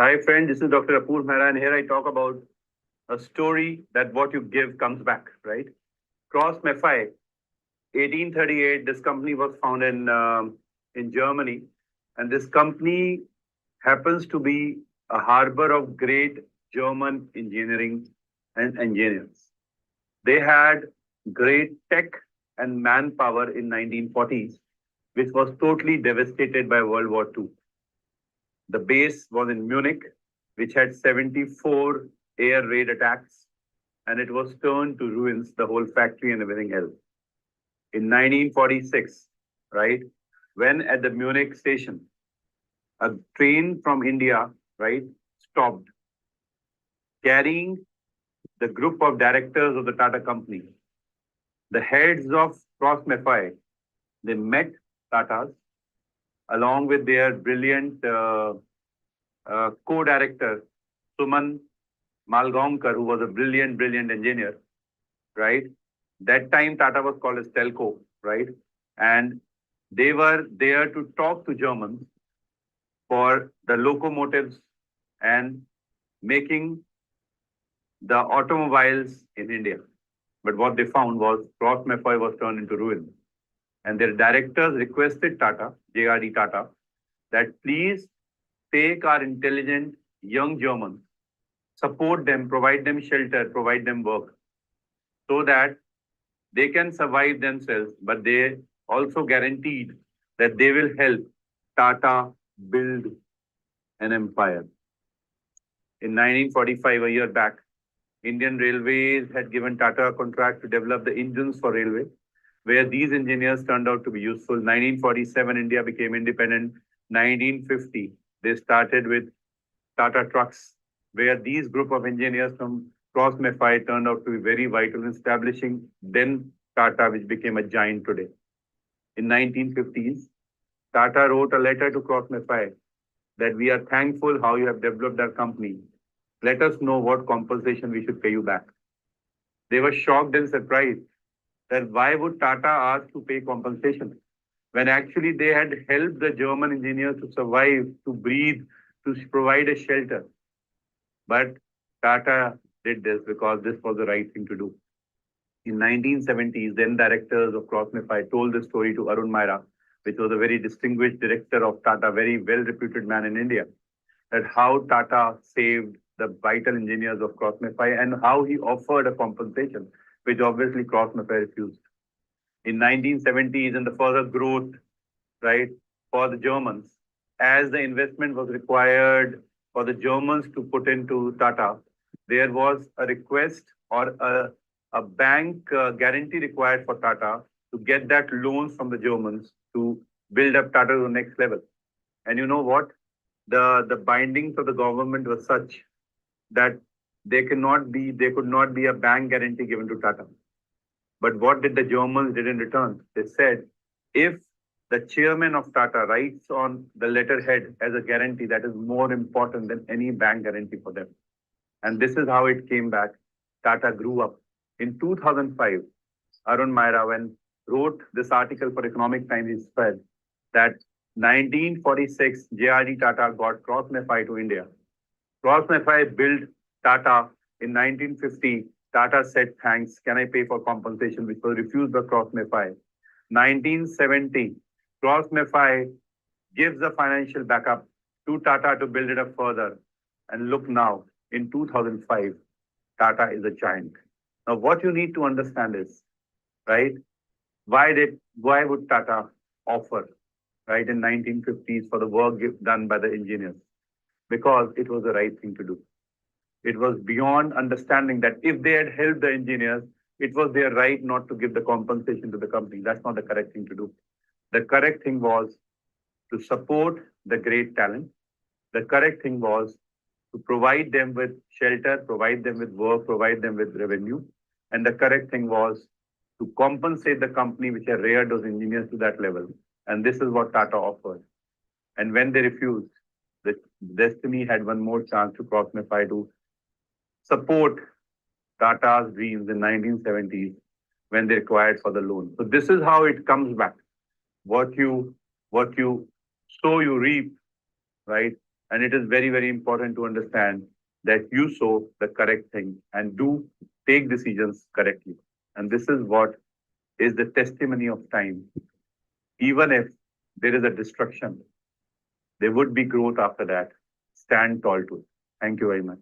Hi, friend. This is Dr. Apurv Mehra, and here I talk about a story that what you give comes back, right? Krauss-Maffei, 1838. This company was founded in Germany, and this company happens to be a harbor of great German engineering and engineers. They had great tech and manpower in 1940s, which was totally devastated by World War II. The base was in Munich, which had 74 air raid attacks, and it was turned to ruins, the whole factory and everything else. In 1946, right, when at the Munich station, a train from India, right, stopped, carrying the group of directors of the Tata company. The heads of Krauss-Maffei, they met Tatas along with their brilliant co-director, Suman Malgaonkar, who was a brilliant engineer, right? That time Tata was called as Telco, right? And they were there to talk to Germans for the locomotives and making the automobiles in India. But what they found was Krauss-Maffei was turned into ruin. And their directors requested Tata, JRD Tata, that please take our intelligent young Germans, support them, provide them shelter, provide them work, so that they can survive themselves, but they also guaranteed that they will help Tata build an empire. In 1945, a year back, Indian Railways had given Tata a contract to develop the engines for railway, where these engineers turned out to be useful. 1947, India became independent. 1950, they started with Tata trucks, where these group of engineers from Krauss-Maffei turned out to be very vital in establishing then Tata, which became a giant today. In 1950s, Tata wrote a letter to Krauss-Maffei that we are thankful how you have developed our company. Let us know what compensation we should pay you back. They were shocked and surprised that why would Tata ask to pay compensation when actually they had helped the German engineers to survive, to breathe, to provide a shelter. But Tata did this because this was the right thing to do. In 1970s, then directors of Krauss-Maffei told the story to Arun Mehra, which was a very distinguished director of Tata, very well-reputed man in India, that how Tata saved the vital engineers of Krauss-Maffei and how he offered a compensation, which obviously Krauss-Maffei refused. In 1970s, and the further growth, right, for the Germans, as the investment was required for the Germans to put into Tata, there was a request or a bank guarantee required for Tata to get that loans from the Germans to build up Tata to the next level. And you know what? The bindings of the government were such that there could not be a bank guarantee given to Tata. But what did the Germans did in return? They said, if the chairman of Tata writes on the letterhead as a guarantee, that is more important than any bank guarantee for them. And this is how it came back. Tata grew up. In 2005, Arun Mehra, when wrote this article for Economic Times, he said that 1946, JRD Tata got Krauss-Maffei to India. Krauss-Maffei built Tata in 1950. Tata said, thanks, can I pay for compensation, which was refused by Krauss-Maffei. 1970, Krauss-Maffei gives the financial backup to Tata to build it up further. And look now, in 2005, Tata is a giant. Now, what you need to understand is, right, why would Tata offer, right, in 1950s for the work done by the engineers? Because it was the right thing to do. It was beyond understanding that if they had helped the engineers, it was their right not to give the compensation to the company. That's not the correct thing to do. The correct thing was to support the great talent. The correct thing was to provide them with shelter, provide them with work, provide them with revenue. And the correct thing was to compensate the company which had reared those engineers to that level. And this is what Tata offered. And when they refused, the destiny had one more chance to Krauss-Maffei to support Tata's dreams in 1970s when they required for the loan. So this is how it comes back. What you sow, you reap, right? And it is very, very important to understand that you sow the correct thing and do take decisions correctly. And this is what is the testimony of time. Even if there is a destruction, there would be growth after that. Stand tall to it. Thank you very much.